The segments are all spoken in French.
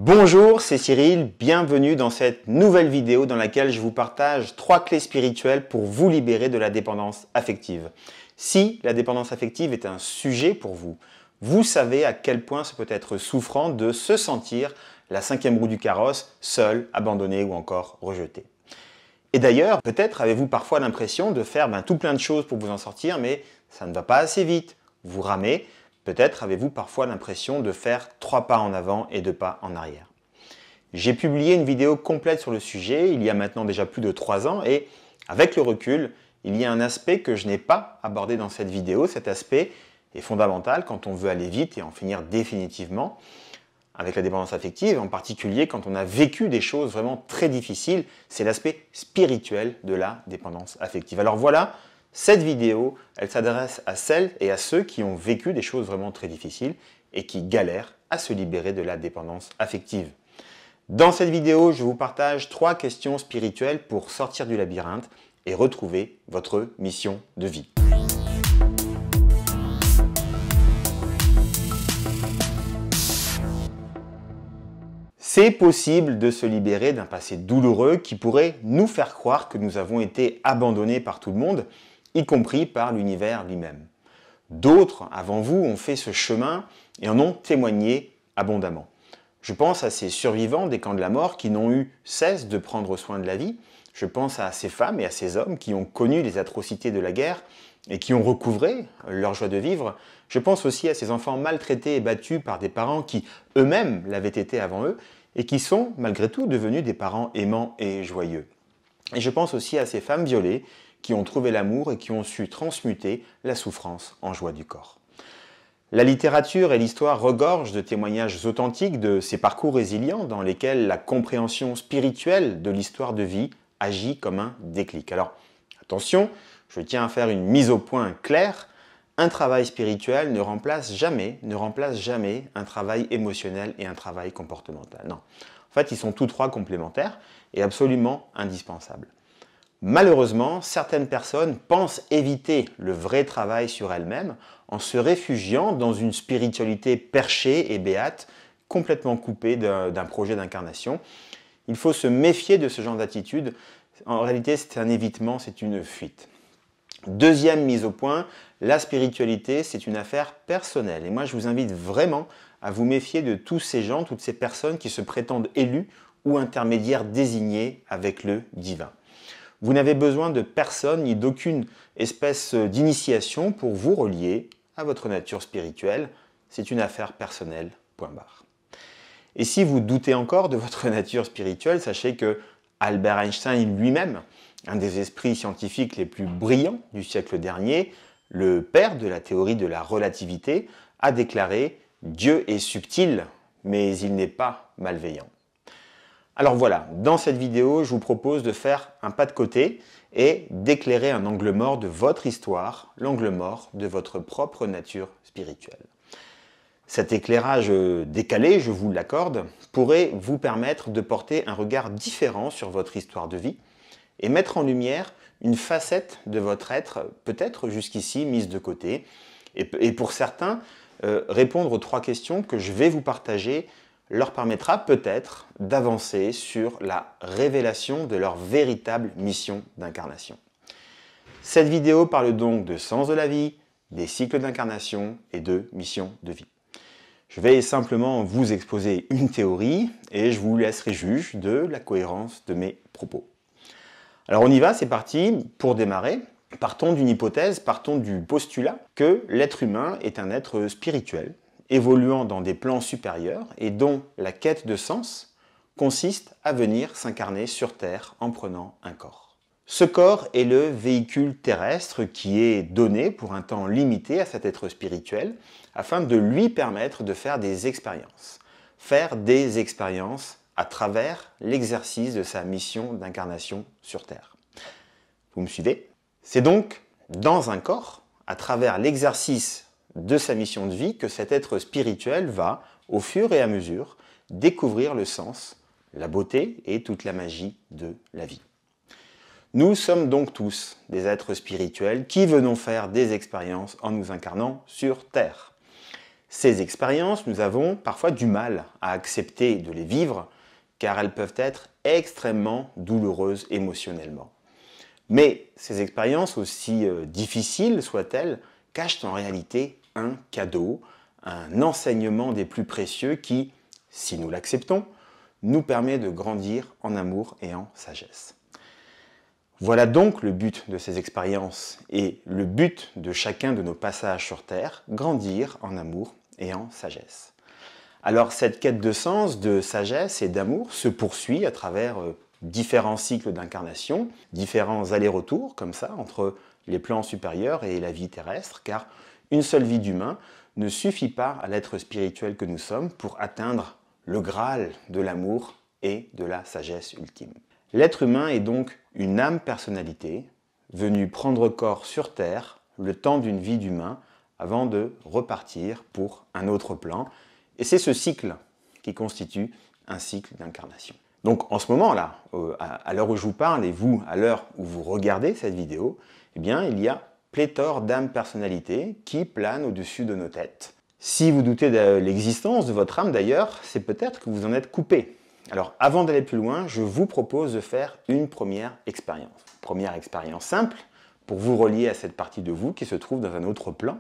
Bonjour, c'est Cyril, bienvenue dans cette nouvelle vidéo dans laquelle je vous partage 3 clés spirituelles pour vous libérer de la dépendance affective. Si la dépendance affective est un sujet pour vous, vous savez à quel point ce peut être souffrant de se sentir la 5e roue du carrosse, seul, abandonné ou encore rejeté. Et d'ailleurs, peut-être avez-vous parfois l'impression de faire tout plein de choses pour vous en sortir, mais ça ne va pas assez vite, vous ramez. Peut-être avez-vous parfois l'impression de faire 3 pas en avant et 2 pas en arrière. J'ai publié une vidéo complète sur le sujet il y a maintenant déjà plus de 3 ans et avec le recul, il y a un aspect que je n'ai pas abordé dans cette vidéo. Cet aspect est fondamental quand on veut aller vite et en finir définitivement avec la dépendance affective, en particulier quand on a vécu des choses vraiment très difficiles. C'est l'aspect spirituel de la dépendance affective. Alors voilà, cette vidéo, elle s'adresse à celles et à ceux qui ont vécu des choses vraiment très difficiles et qui galèrent à se libérer de la dépendance affective. Dans cette vidéo, je vous partage 3 questions spirituelles pour sortir du labyrinthe et retrouver votre mission de vie. C'est possible de se libérer d'un passé douloureux qui pourrait nous faire croire que nous avons été abandonnés par tout le monde, y compris par l'univers lui-même. D'autres, avant vous, ont fait ce chemin et en ont témoigné abondamment. Je pense à ces survivants des camps de la mort qui n'ont eu cesse de prendre soin de la vie. Je pense à ces femmes et à ces hommes qui ont connu les atrocités de la guerre et qui ont recouvré leur joie de vivre. Je pense aussi à ces enfants maltraités et battus par des parents qui eux-mêmes l'avaient été avant eux et qui sont malgré tout devenus des parents aimants et joyeux. Et je pense aussi à ces femmes violées qui ont trouvé l'amour et qui ont su transmuter la souffrance en joie du corps. La littérature et l'histoire regorgent de témoignages authentiques de ces parcours résilients dans lesquels la compréhension spirituelle de l'histoire de vie agit comme un déclic. Alors, attention, je tiens à faire une mise au point claire. Un travail spirituel ne remplace jamais un travail émotionnel et un travail comportemental. Non. En fait, ils sont tous 3 complémentaires et absolument indispensables. Malheureusement, certaines personnes pensent éviter le vrai travail sur elles-mêmes en se réfugiant dans une spiritualité perchée et béate, complètement coupée d'un projet d'incarnation. Il faut se méfier de ce genre d'attitude. En réalité, c'est un évitement, c'est une fuite. Deuxième mise au point, la spiritualité, c'est une affaire personnelle. Et moi, je vous invite vraiment à vous méfier de tous ces gens, toutes ces personnes qui se prétendent élus ou intermédiaires désignés avec le divin. Vous n'avez besoin de personne ni d'aucune espèce d'initiation pour vous relier à votre nature spirituelle. C'est une affaire personnelle, point barre. Et si vous doutez encore de votre nature spirituelle, sachez que Albert Einstein lui-même, un des esprits scientifiques les plus brillants du siècle dernier, le père de la théorie de la relativité, a déclaré « Dieu est subtil, mais il n'est pas malveillant ». Alors voilà, dans cette vidéo, je vous propose de faire un pas de côté et d'éclairer un angle mort de votre histoire, l'angle mort de votre propre nature spirituelle. Cet éclairage décalé, je vous l'accorde, pourrait vous permettre de porter un regard différent sur votre histoire de vie et mettre en lumière une facette de votre être, peut-être jusqu'ici mise de côté. Et pour certains, répondre aux 3 questions que je vais vous partager leur permettra peut-être d'avancer sur la révélation de leur véritable mission d'incarnation. Cette vidéo parle donc de sens de la vie, des cycles d'incarnation et de mission de vie. Je vais simplement vous exposer une théorie et je vous laisserai juge de la cohérence de mes propos. Alors on y va, c'est parti. Pour démarrer, partons d'une hypothèse, partons du postulat que l'être humain est un être spirituel, évoluant dans des plans supérieurs et dont la quête de sens consiste à venir s'incarner sur Terre en prenant un corps. Ce corps est le véhicule terrestre qui est donné pour un temps limité à cet être spirituel afin de lui permettre de faire des expériences. Faire des expériences à travers l'exercice de sa mission d'incarnation sur Terre. Vous me suivez? C'est donc dans un corps, à travers l'exercice de sa mission de vie, que cet être spirituel va, au fur et à mesure, découvrir le sens, la beauté et toute la magie de la vie. Nous sommes donc tous des êtres spirituels qui venons faire des expériences en nous incarnant sur Terre. Ces expériences, nous avons parfois du mal à accepter de les vivre car elles peuvent être extrêmement douloureuses émotionnellement. Mais ces expériences, aussi difficiles soient-elles, cachent en réalité un cadeau, un enseignement des plus précieux qui, si nous l'acceptons, nous permet de grandir en amour et en sagesse. Voilà donc le but de ces expériences et le but de chacun de nos passages sur Terre, grandir en amour et en sagesse. Alors cette quête de sens, de sagesse et d'amour se poursuit à travers différents cycles d'incarnation, différents allers-retours comme ça entre les plans supérieurs et la vie terrestre, car une seule vie d'humain ne suffit pas à l'être spirituel que nous sommes pour atteindre le Graal de l'amour et de la sagesse ultime. L'être humain est donc une âme-personnalité venue prendre corps sur Terre le temps d'une vie d'humain avant de repartir pour un autre plan. Et c'est ce cycle qui constitue un cycle d'incarnation. Donc en ce moment-là, à l'heure où je vous parle et vous, à l'heure où vous regardez cette vidéo, eh bien, il y a pléthore d'âmes-personnalités qui planent au-dessus de nos têtes. Si vous doutez de l'existence de votre âme d'ailleurs, c'est peut-être que vous en êtes coupé. Alors avant d'aller plus loin, je vous propose de faire une première expérience. Première expérience simple pour vous relier à cette partie de vous qui se trouve dans un autre plan,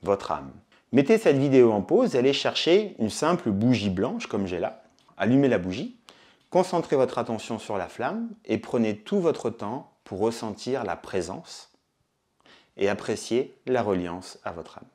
votre âme. Mettez cette vidéo en pause et allez chercher une simple bougie blanche comme j'ai là. Allumez la bougie, concentrez votre attention sur la flamme et prenez tout votre temps pour ressentir la présence et apprécier la reliance à votre âme.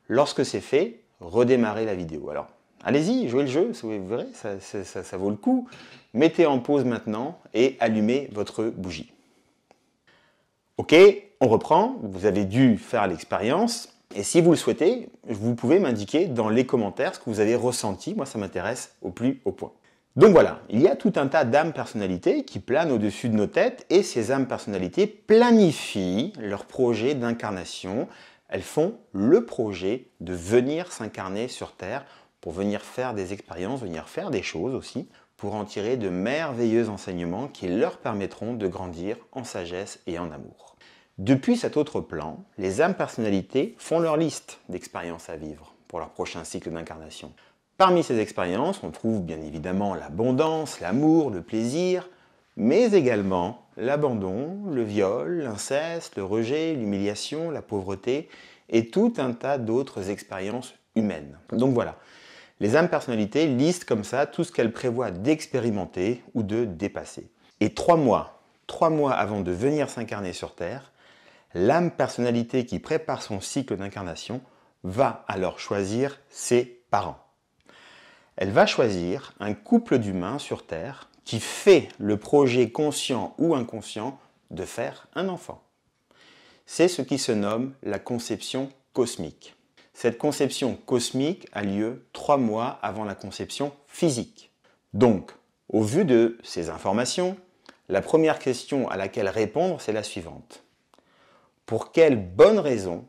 Lorsque c'est fait, redémarrez la vidéo. Alors, allez-y, jouez le jeu, vous verrez, ça vaut le coup. Mettez en pause maintenant et allumez votre bougie. Ok, on reprend, vous avez dû faire l'expérience. Et si vous le souhaitez, vous pouvez m'indiquer dans les commentaires ce que vous avez ressenti. Moi, ça m'intéresse au plus haut point. Donc voilà, il y a tout un tas d'âmes-personnalités qui planent au-dessus de nos têtes et ces âmes-personnalités planifient leur projet d'incarnation. Elles font le projet de venir s'incarner sur Terre pour venir faire des expériences, venir faire des choses aussi, pour en tirer de merveilleux enseignements qui leur permettront de grandir en sagesse et en amour. Depuis cet autre plan, les âmes-personnalités font leur liste d'expériences à vivre pour leur prochain cycle d'incarnation. Parmi ces expériences, on trouve bien évidemment l'abondance, l'amour, le plaisir, mais également l'abandon, le viol, l'inceste, le rejet, l'humiliation, la pauvreté et tout un tas d'autres expériences humaines. Donc voilà, les âmes-personnalités listent comme ça tout ce qu'elles prévoient d'expérimenter ou de dépasser. Et 3 mois avant de venir s'incarner sur Terre, l'âme-personnalité qui prépare son cycle d'incarnation va alors choisir ses parents. Elle va choisir un couple d'humains sur Terre qui fait le projet conscient ou inconscient de faire un enfant. C'est ce qui se nomme la conception cosmique. Cette conception cosmique a lieu 3 mois avant la conception physique. Donc, au vu de ces informations, la première question à laquelle répondre, c'est la suivante. Pour quelle bonne raison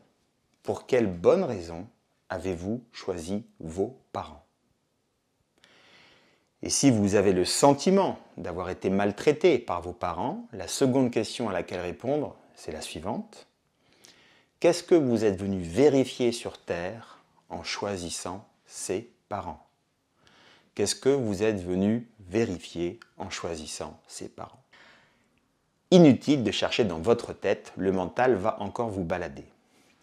avez-vous choisi vos parents? Et si vous avez le sentiment d'avoir été maltraité par vos parents, la seconde question à laquelle répondre, c'est la suivante. Qu'est-ce que vous êtes venu vérifier sur Terre en choisissant ces parents? Qu'est-ce que vous êtes venu vérifier en choisissant ces parents? Inutile de chercher dans votre tête, le mental va encore vous balader.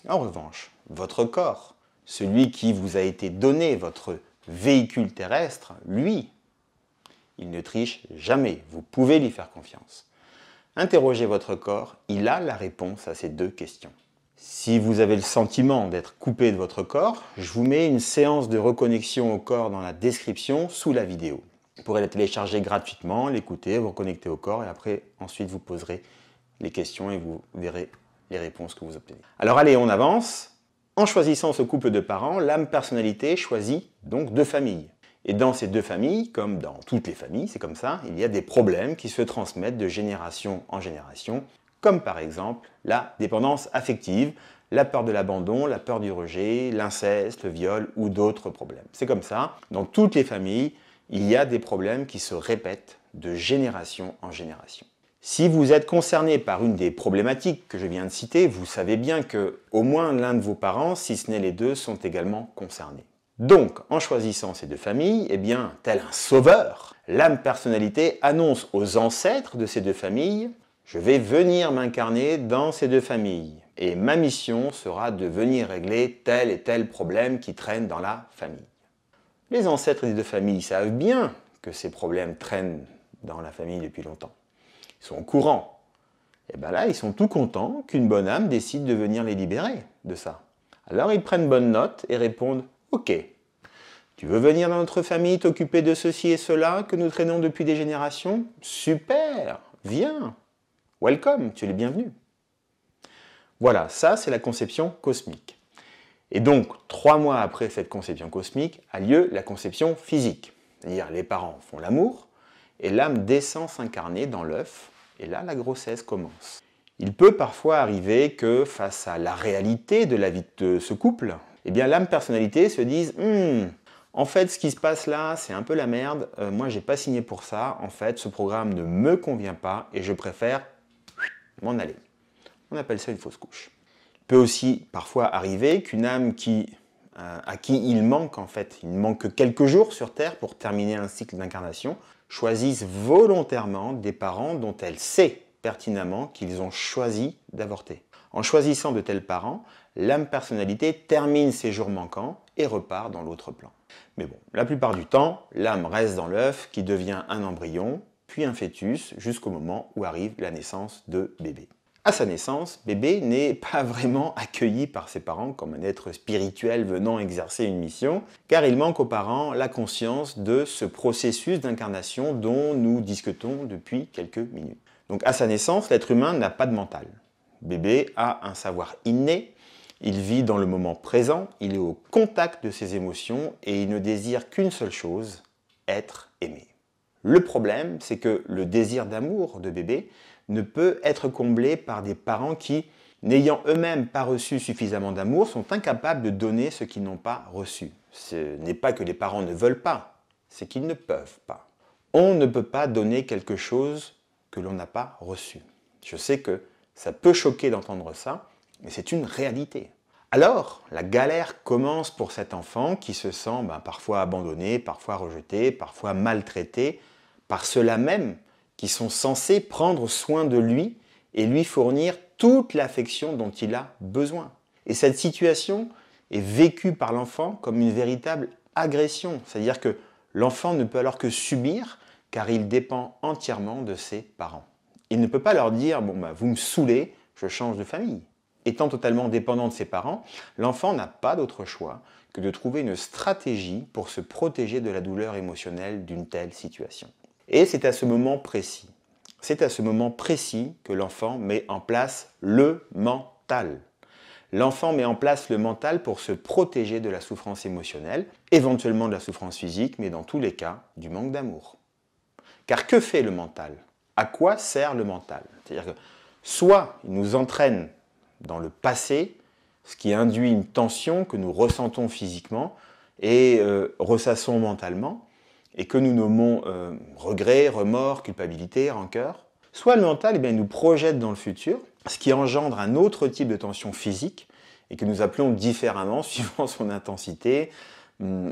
En revanche, votre corps, celui qui vous a été donné, votre véhicule terrestre, lui, il ne triche jamais, vous pouvez lui faire confiance. Interrogez votre corps, il a la réponse à ces 2 questions. Si vous avez le sentiment d'être coupé de votre corps, je vous mets une séance de reconnexion au corps dans la description sous la vidéo. Vous pourrez la télécharger gratuitement, l'écouter, vous reconnecter au corps et après, ensuite, vous poserez les questions et vous verrez les réponses que vous obtenez. Alors allez, on avance. En choisissant ce couple de parents, l'âme-personnalité choisit donc 2 familles. Et dans ces 2 familles, comme dans toutes les familles, c'est comme ça, il y a des problèmes qui se transmettent de génération en génération, comme par exemple la dépendance affective, la peur de l'abandon, la peur du rejet, l'inceste, le viol ou d'autres problèmes. C'est comme ça, dans toutes les familles, il y a des problèmes qui se répètent de génération en génération. Si vous êtes concerné par une des problématiques que je viens de citer, vous savez bien que au moins l'un de vos parents, si ce n'est les deux, sont également concernés. Donc, en choisissant ces deux familles, eh bien, tel un sauveur, l'âme personnalité annonce aux ancêtres de ces deux familles « Je vais venir m'incarner dans ces deux familles et ma mission sera de venir régler tel et tel problème qui traîne dans la famille. » Les ancêtres des deux familles savent bien que ces problèmes traînent dans la famille depuis longtemps. Ils sont au courant. Et bien là, ils sont tout contents qu'une bonne âme décide de venir les libérer de ça. Alors ils prennent bonne note et répondent « Ok, tu veux venir dans notre famille t'occuper de ceci et cela que nous traînons depuis des générations? Super, viens, welcome, tu es le bienvenu. » Voilà, ça c'est la conception cosmique. Et donc, 3 mois après cette conception cosmique, a lieu la conception physique. C'est-à-dire les parents font l'amour, et l'âme descend s'incarner dans l'œuf, et là la grossesse commence. Il peut parfois arriver que face à la réalité de la vie de ce couple, eh bien l'âme personnalité se dise en fait ce qui se passe là c'est un peu la merde, moi j'ai pas signé pour ça, en fait ce programme ne me convient pas et je préfère m'en aller. On appelle ça une fausse couche. Il peut aussi parfois arriver qu'une âme à qui il manque il manque quelques jours sur Terre pour terminer un cycle d'incarnation, choisissent volontairement des parents dont elle sait pertinemment qu'ils ont choisi d'avorter. En choisissant de tels parents, l'âme personnalité termine ses jours manquants et repart dans l'autre plan. Mais bon, la plupart du temps, l'âme reste dans l'œuf qui devient un embryon, puis un fœtus, jusqu'au moment où arrive la naissance de bébé. À sa naissance, bébé n'est pas vraiment accueilli par ses parents comme un être spirituel venant exercer une mission, car il manque aux parents la conscience de ce processus d'incarnation dont nous discutons depuis quelques minutes. Donc à sa naissance, l'être humain n'a pas de mental. Bébé a un savoir inné, il vit dans le moment présent, il est au contact de ses émotions et il ne désire qu'une seule chose, être aimé. Le problème, c'est que le désir d'amour de bébé ne peut être comblé par des parents qui, n'ayant eux-mêmes pas reçu suffisamment d'amour, sont incapables de donner ce qu'ils n'ont pas reçu. Ce n'est pas que les parents ne veulent pas, c'est qu'ils ne peuvent pas. On ne peut pas donner quelque chose que l'on n'a pas reçu. Je sais que ça peut choquer d'entendre ça, mais c'est une réalité. Alors, la galère commence pour cet enfant qui se sent parfois abandonné, parfois rejeté, parfois maltraité, par ceux-là même qui sont censés prendre soin de lui et lui fournir toute l'affection dont il a besoin. Et cette situation est vécue par l'enfant comme une véritable agression, c'est-à-dire que l'enfant ne peut alors que subir car il dépend entièrement de ses parents. Il ne peut pas leur dire « vous me saoulez, je change de famille ». Étant totalement dépendant de ses parents, l'enfant n'a pas d'autre choix que de trouver une stratégie pour se protéger de la douleur émotionnelle d'une telle situation. Et c'est à ce moment précis que l'enfant met en place le mental. L'enfant met en place le mental pour se protéger de la souffrance émotionnelle, éventuellement de la souffrance physique, mais dans tous les cas, du manque d'amour. Car que fait le mental? À quoi sert le mental? C'est-à-dire que soit il nous entraîne dans le passé, ce qui induit une tension que nous ressentons physiquement et ressassons mentalement, et que nous nommons regret, remords, culpabilité, rancœur. Soit le mental nous projette dans le futur, ce qui engendre un autre type de tension physique, et que nous appelons différemment suivant son intensité,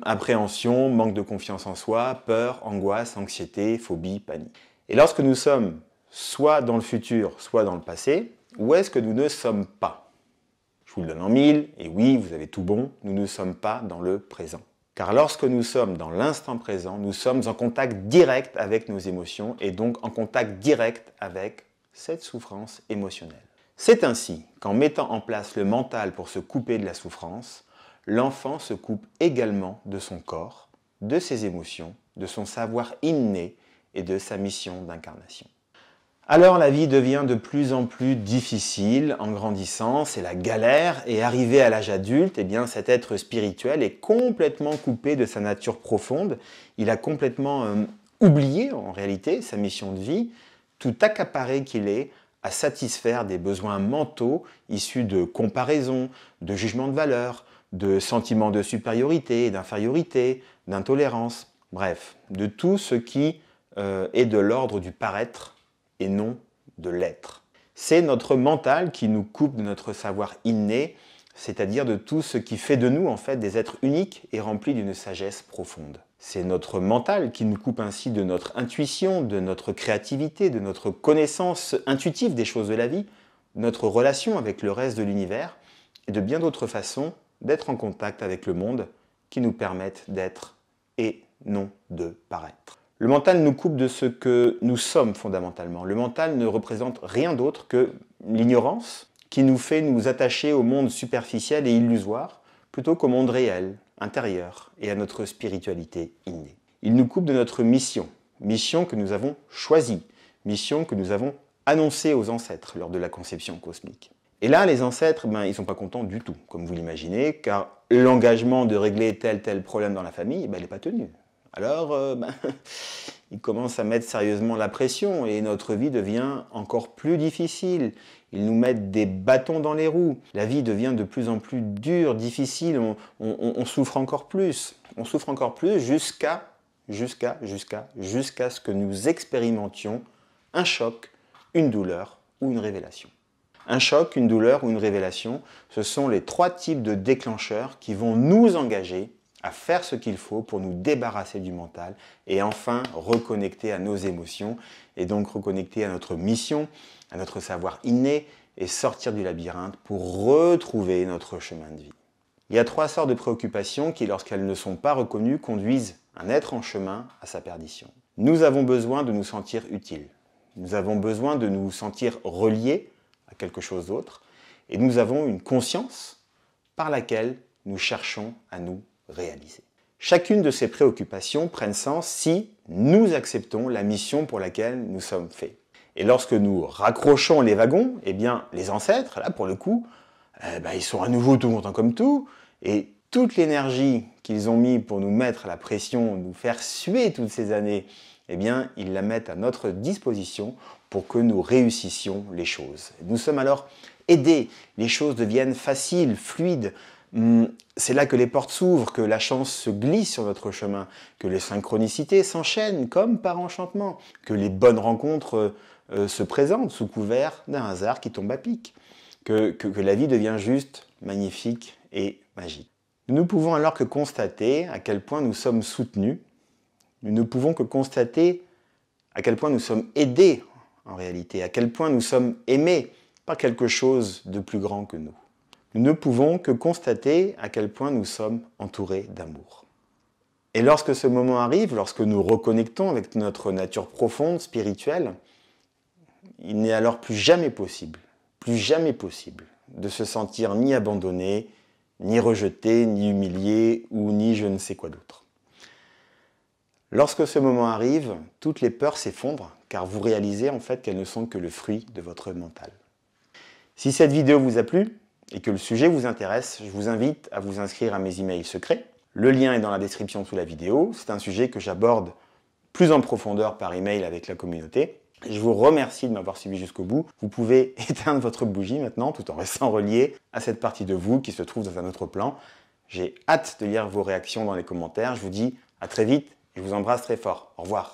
appréhension, manque de confiance en soi, peur, angoisse, anxiété, phobie, panique. Et lorsque nous sommes soit dans le futur, soit dans le passé, où est-ce que nous ne sommes pas? Je vous le donne en mille, et oui, vous avez tout bon, nous ne sommes pas dans le présent. Car lorsque nous sommes dans l'instant présent, nous sommes en contact direct avec nos émotions et donc en contact direct avec cette souffrance émotionnelle. C'est ainsi qu'en mettant en place le mental pour se couper de la souffrance, l'enfant se coupe également de son corps, de ses émotions, de son savoir inné et de sa mission d'incarnation. Alors la vie devient de plus en plus difficile en grandissant, c'est la galère, et arrivé à l'âge adulte, cet être spirituel est complètement coupé de sa nature profonde, il a complètement oublié en réalité sa mission de vie, tout accaparé qu'il est à satisfaire des besoins mentaux issus de comparaison, de jugement de valeur, de sentiments de supériorité, d'infériorité, d'intolérance, bref, de tout ce qui est de l'ordre du paraître et non de l'être. C'est notre mental qui nous coupe de notre savoir inné, c'est-à-dire de tout ce qui fait de nous en fait des êtres uniques et remplis d'une sagesse profonde. C'est notre mental qui nous coupe ainsi de notre intuition, de notre créativité, de notre connaissance intuitive des choses de la vie, de notre relation avec le reste de l'univers et de bien d'autres façons d'être en contact avec le monde qui nous permettent d'être et non de paraître. Le mental nous coupe de ce que nous sommes fondamentalement. Le mental ne représente rien d'autre que l'ignorance qui nous fait nous attacher au monde superficiel et illusoire plutôt qu'au monde réel, intérieur et à notre spiritualité innée. Il nous coupe de notre mission, mission que nous avons choisie, mission que nous avons annoncée aux ancêtres lors de la conception cosmique. Et là, les ancêtres, ils ne sont pas contents du tout, comme vous l'imaginez, car l'engagement de régler tel problème dans la famille, il n'est pas tenu. Alors, ils commencent à mettre sérieusement la pression et notre vie devient encore plus difficile. Ils nous mettent des bâtons dans les roues. La vie devient de plus en plus dure, difficile, on souffre encore plus. On souffre encore plus jusqu'à ce que nous expérimentions un choc, une douleur ou une révélation. Un choc, une douleur ou une révélation, ce sont les 3 types de déclencheurs qui vont nous engager à faire ce qu'il faut pour nous débarrasser du mental et enfin reconnecter à nos émotions et donc reconnecter à notre mission, à notre savoir inné et sortir du labyrinthe pour retrouver notre chemin de vie. Il y a 3 sortes de préoccupations qui, lorsqu'elles ne sont pas reconnues, conduisent un être en chemin à sa perdition. Nous avons besoin de nous sentir utiles. Nous avons besoin de nous sentir reliés à quelque chose d'autre et nous avons une conscience par laquelle nous cherchons à nous réaliser. Chacune de ces préoccupations prennent sens si nous acceptons la mission pour laquelle nous sommes faits. Et lorsque nous raccrochons les wagons, eh bien, les ancêtres, là pour le coup, ils sont à nouveau tout contents comme tout, et toute l'énergie qu'ils ont mis pour nous mettre la pression, nous faire suer toutes ces années, eh bien, ils la mettent à notre disposition pour que nous réussissions les choses. Nous sommes alors aidés, les choses deviennent faciles, fluides. C'est là que les portes s'ouvrent, que la chance se glisse sur notre chemin, que les synchronicités s'enchaînent comme par enchantement, que les bonnes rencontres se présentent sous couvert d'un hasard qui tombe à pic, que la vie devient juste magnifique et magique. Nous ne pouvons alors que constater à quel point nous sommes soutenus, nous ne pouvons que constater à quel point nous sommes aidés en réalité, à quel point nous sommes aimés par quelque chose de plus grand que nous. Nous ne pouvons que constater à quel point nous sommes entourés d'amour. Et lorsque ce moment arrive, lorsque nous reconnectons avec notre nature profonde, spirituelle, il n'est alors plus jamais possible de se sentir ni abandonné, ni rejeté, ni humilié, ou ni je ne sais quoi d'autre. Lorsque ce moment arrive, toutes les peurs s'effondrent, car vous réalisez en fait qu'elles ne sont que le fruit de votre mental. Si cette vidéo vous a plu, et que le sujet vous intéresse, je vous invite à vous inscrire à mes emails secrets. Le lien est dans la description sous la vidéo. C'est un sujet que j'aborde plus en profondeur par email avec la communauté. Je vous remercie de m'avoir suivi jusqu'au bout. Vous pouvez éteindre votre bougie maintenant tout en restant relié à cette partie de vous qui se trouve dans un autre plan. J'ai hâte de lire vos réactions dans les commentaires. Je vous dis à très vite et je vous embrasse très fort. Au revoir.